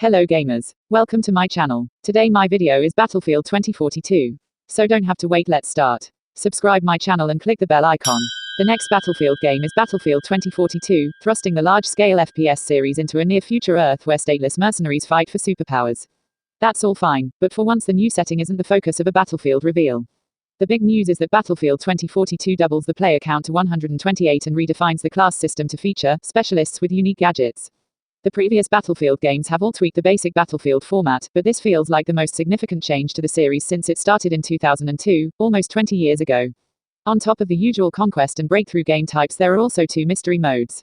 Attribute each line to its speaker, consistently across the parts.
Speaker 1: Hello gamers. Welcome to my channel. Today my video is Battlefield 2042. So don't have to wait, let's start. Subscribe my channel and click the bell icon. The next Battlefield game is Battlefield 2042, thrusting the large-scale FPS series into a near-future Earth where stateless mercenaries fight for superpowers. That's all fine, but for once the new setting isn't the focus of a Battlefield reveal. The big news is that Battlefield 2042 doubles the player count to 128 and redefines the class system to feature specialists with unique gadgets. The previous Battlefield games have all tweaked the basic Battlefield format, but this feels like the most significant change to the series since it started in 2002, almost 20 years ago. On top of the usual conquest and breakthrough game types, there are also two mystery modes.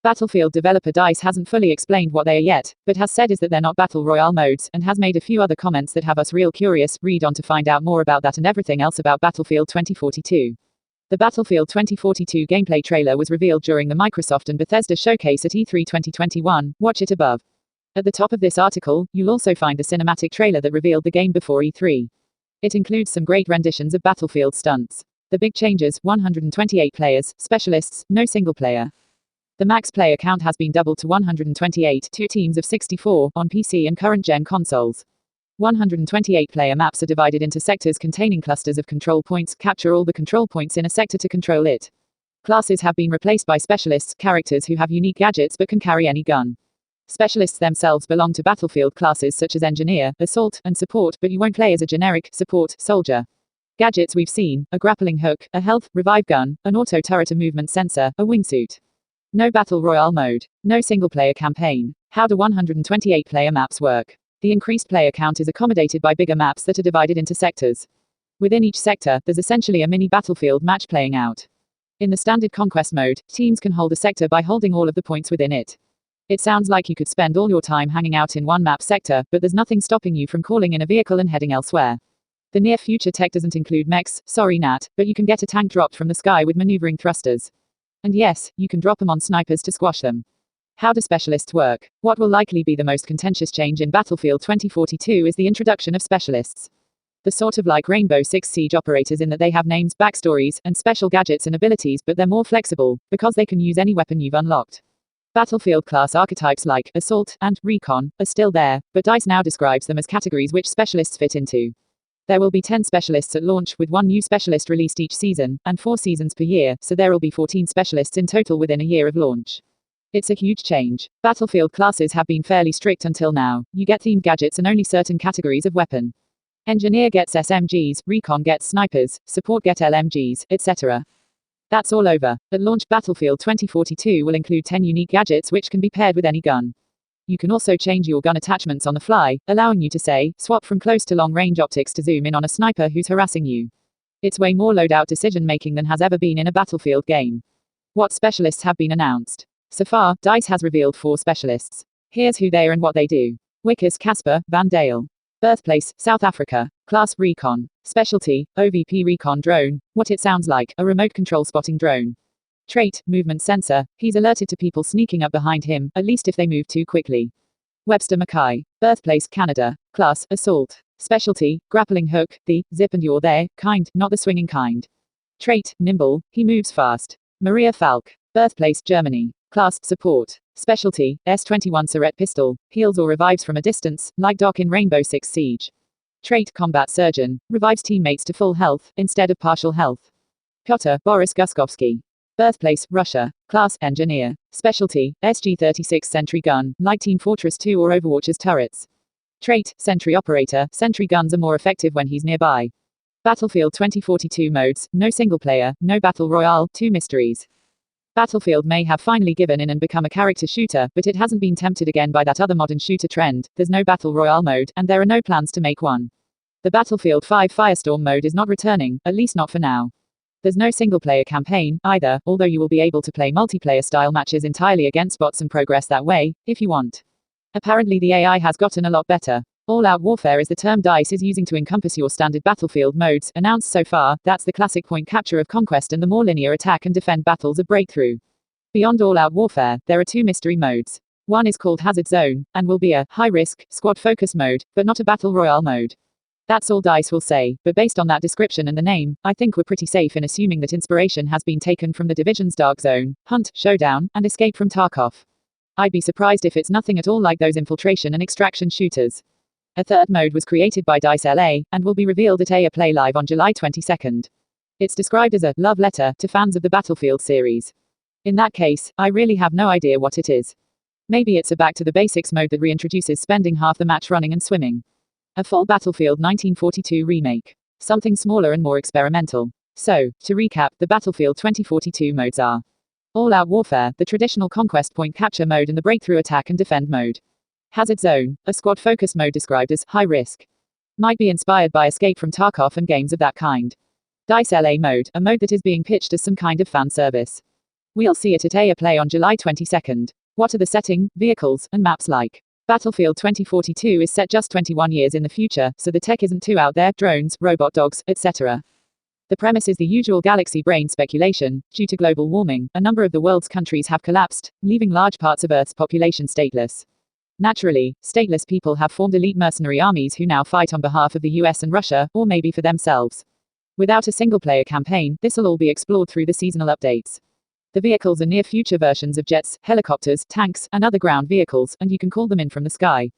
Speaker 1: Battlefield developer DICE hasn't fully explained what they are yet, but has said is that they're not Battle Royale modes, and has made a few other comments that have us real curious. Read on to find out more about that and everything else about Battlefield 2042. The Battlefield 2042 gameplay trailer was revealed during the Microsoft and Bethesda showcase at E3 2021, watch it above. At the top of this article, you'll also find the cinematic trailer that revealed the game before E3. It includes some great renditions of Battlefield stunts. The big changes: 128 players, specialists, no single player. The max player count has been doubled to 128, two teams of 64, on PC and current-gen consoles. 128 player maps are divided into sectors containing clusters of control points. Capture all the control points in a sector to control it. Classes have been replaced by specialists, characters who have unique gadgets but can carry any gun. Specialists themselves belong to Battlefield classes such as Engineer, Assault, and Support, but you won't play as a generic support soldier. Gadgets we've seen: a grappling hook, a health revive gun, an auto turret, a movement sensor, a wingsuit. No Battle Royale mode. No single-player campaign. How do 128 player maps work? The increased player count is accommodated by bigger maps that are divided into sectors. Within each sector, there's essentially a mini Battlefield match playing out. In the standard conquest mode, teams can hold a sector by holding all of the points within it. It sounds like you could spend all your time hanging out in one map sector, but there's nothing stopping you from calling in a vehicle and heading elsewhere. The near-future tech doesn't include mechs, sorry Nat, but you can get a tank dropped from the sky with maneuvering thrusters. And yes, you can drop them on snipers to squash them. How do specialists work? What will likely be the most contentious change in Battlefield 2042 is the introduction of specialists. They're sort of like Rainbow Six Siege operators in that they have names, backstories, and special gadgets and abilities, but they're more flexible, because they can use any weapon you've unlocked. Battlefield class archetypes like Assault and Recon are still there, but DICE now describes them as categories which specialists fit into. There will be 10 specialists at launch, with one new specialist released each season, and 4 seasons per year, so there will be 14 specialists in total within a year of launch. It's a huge change. Battlefield classes have been fairly strict until now. You get themed gadgets and only certain categories of weapon. Engineer gets SMGs, Recon gets snipers, Support get LMGs, etc. That's all over. At launch, Battlefield 2042 will include 10 unique gadgets which can be paired with any gun. You can also change your gun attachments on the fly, allowing you to, say, swap from close to long-range optics to zoom in on a sniper who's harassing you. It's way more loadout decision-making than has ever been in a Battlefield game. What specialists have been announced? So far, DICE has revealed 4 specialists. Here's who they are and what they do. Wickers Casper Van Dale. Birthplace, South Africa. Class Recon. Specialty, OVP Recon Drone. What it sounds like, a remote control spotting drone. Trait, Movement Sensor. He's alerted to people sneaking up behind him, at least if they move too quickly. Webster Mackay. Birthplace, Canada. Class, Assault. Specialty, Grappling Hook, the zip and you're there kind, not the swinging kind. Trait, Nimble. He moves fast. Maria Falk. Birthplace, Germany. Class, Support. Specialty, S21 Surette Pistol, heals or revives from a distance, like Doc in Rainbow Six Siege. Trait, Combat Surgeon, revives teammates to full health, instead of partial health. Piotr Boris Guskovsky. Birthplace, Russia. Class, Engineer. Specialty, SG-36 Sentry Gun, like Team Fortress 2 or Overwatch's turrets. Trait, Sentry Operator, sentry guns are more effective when he's nearby. Battlefield 2042 modes: no single player, no Battle Royale, 2 mysteries. Battlefield may have finally given in and become a character shooter, but it hasn't been tempted again by that other modern shooter trend. There's no Battle Royale mode, and there are no plans to make one. The Battlefield 5 Firestorm mode is not returning, at least not for now. There's no single-player campaign, either, although you will be able to play multiplayer-style matches entirely against bots and progress that way, if you want. Apparently the AI has gotten a lot better. All-out warfare is the term DICE is using to encompass your standard Battlefield modes, announced so far. That's the classic point capture of conquest and the more linear attack and defend battles of breakthrough. Beyond all-out warfare, there are 2 mystery modes. One is called Hazard Zone, and will be a high-risk, squad-focus mode, but not a Battle Royale mode. That's all DICE will say, but based on that description and the name, I think we're pretty safe in assuming that inspiration has been taken from The Division's Dark Zone, Hunt, Showdown, and Escape from Tarkov. I'd be surprised if it's nothing at all like those infiltration and extraction shooters. A third mode was created by Dice LA, and will be revealed at EA Play Live on July 22nd. It's described as a love letter to fans of the Battlefield series. In that case, I really have no idea what it is. Maybe it's a back to the basics mode that reintroduces spending half the match running and swimming. A full Battlefield 1942 remake. Something smaller and more experimental. So, to recap, the Battlefield 2042 modes are All-Out Warfare, the traditional conquest point capture mode, and the breakthrough attack and defend mode. Hazard Zone, a squad-focused mode described as high risk. Might be inspired by Escape from Tarkov and games of that kind. Dice LA mode, a mode that is being pitched as some kind of fan service. We'll see it at EA Play on July 22nd. What are the setting, vehicles, and maps like? Battlefield 2042 is set just 21 years in the future, so the tech isn't too out there: drones, robot dogs, etc. The premise is the usual galaxy brain speculation. Due to global warming, a number of the world's countries have collapsed, leaving large parts of Earth's population stateless. Naturally, stateless people have formed elite mercenary armies who now fight on behalf of the US and Russia, or maybe for themselves. Without a single-player campaign, this'll all be explored through the seasonal updates. The vehicles are near-future versions of jets, helicopters, tanks, and other ground vehicles, and you can call them in from the sky.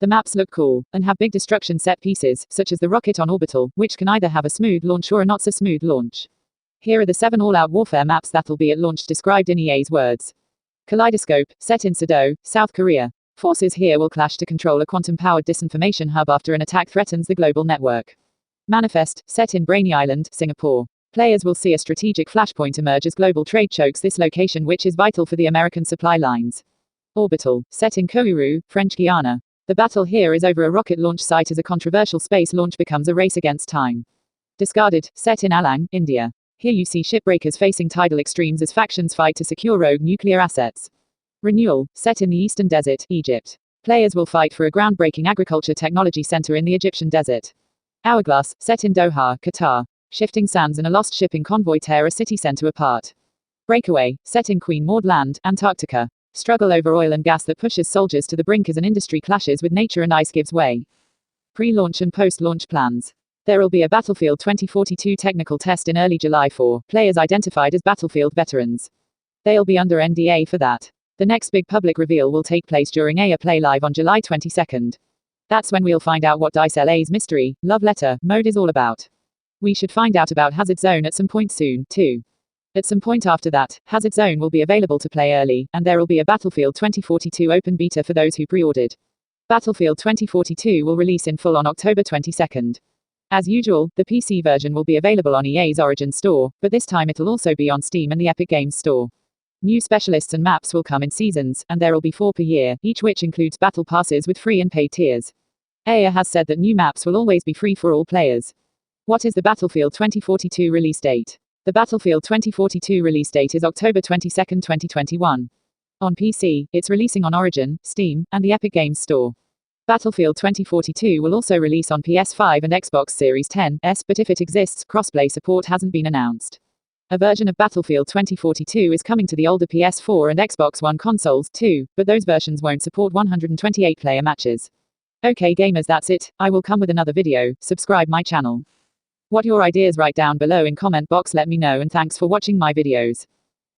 Speaker 1: The maps look cool, and have big destruction set pieces, such as the rocket on Orbital, which can either have a smooth launch or a not-so-smooth launch. Here are the 7 all-out warfare maps that'll be at launch described in EA's words. Kaleidoscope, set in Seoul, South Korea. Forces here will clash to control a quantum-powered disinformation hub after an attack threatens the global network. Manifest, set in Brainy Island, Singapore. Players will see a strategic flashpoint emerge as global trade chokes this location, which is vital for the American supply lines. Orbital, set in Kourou, French Guiana. The battle here is over a rocket launch site as a controversial space launch becomes a race against time. Discarded, set in Alang, India. Here you see shipbreakers facing tidal extremes as factions fight to secure rogue nuclear assets. Renewal, set in the Eastern Desert, Egypt. Players will fight for a groundbreaking agriculture technology center in the Egyptian desert. Hourglass, set in Doha, Qatar. Shifting sands and a lost shipping convoy tear a city center apart. Breakaway, set in Queen Maud Land, Antarctica. Struggle over oil and gas that pushes soldiers to the brink as an industry clashes with nature and ice gives way. Pre-launch and post-launch plans. There will be a Battlefield 2042 technical test in early July for players identified as Battlefield veterans. They'll be under NDA for that. The next big public reveal will take place during EA Play Live on July 22nd. That's when we'll find out what Dice LA's mystery, love letter, mode is all about. We should find out about Hazard Zone at some point soon, too. At some point after that, Hazard Zone will be available to play early, and there will be a Battlefield 2042 open beta for those who pre-ordered. Battlefield 2042 will release in full on October 22nd. As usual, the PC version will be available on EA's Origin store, but this time it'll also be on Steam and the Epic Games store. New specialists and maps will come in seasons, and there will be 4 per year, each which includes battle passes with free and paid tiers. EA has said that new maps will always be free for all players. What is the Battlefield 2042 release date? The Battlefield 2042 release date is October 22, 2021. On PC, it's releasing on Origin, Steam, and the Epic Games Store. Battlefield 2042 will also release on PS5 and Xbox Series X, but if it exists, crossplay support hasn't been announced. A version of Battlefield 2042 is coming to the older PS4 and Xbox One consoles too, but those versions won't support 128-player matches. Okay gamers, that's it. I will come with another video. Subscribe my channel. What your ideas, write down below in comment box, let me know, and thanks for watching my videos.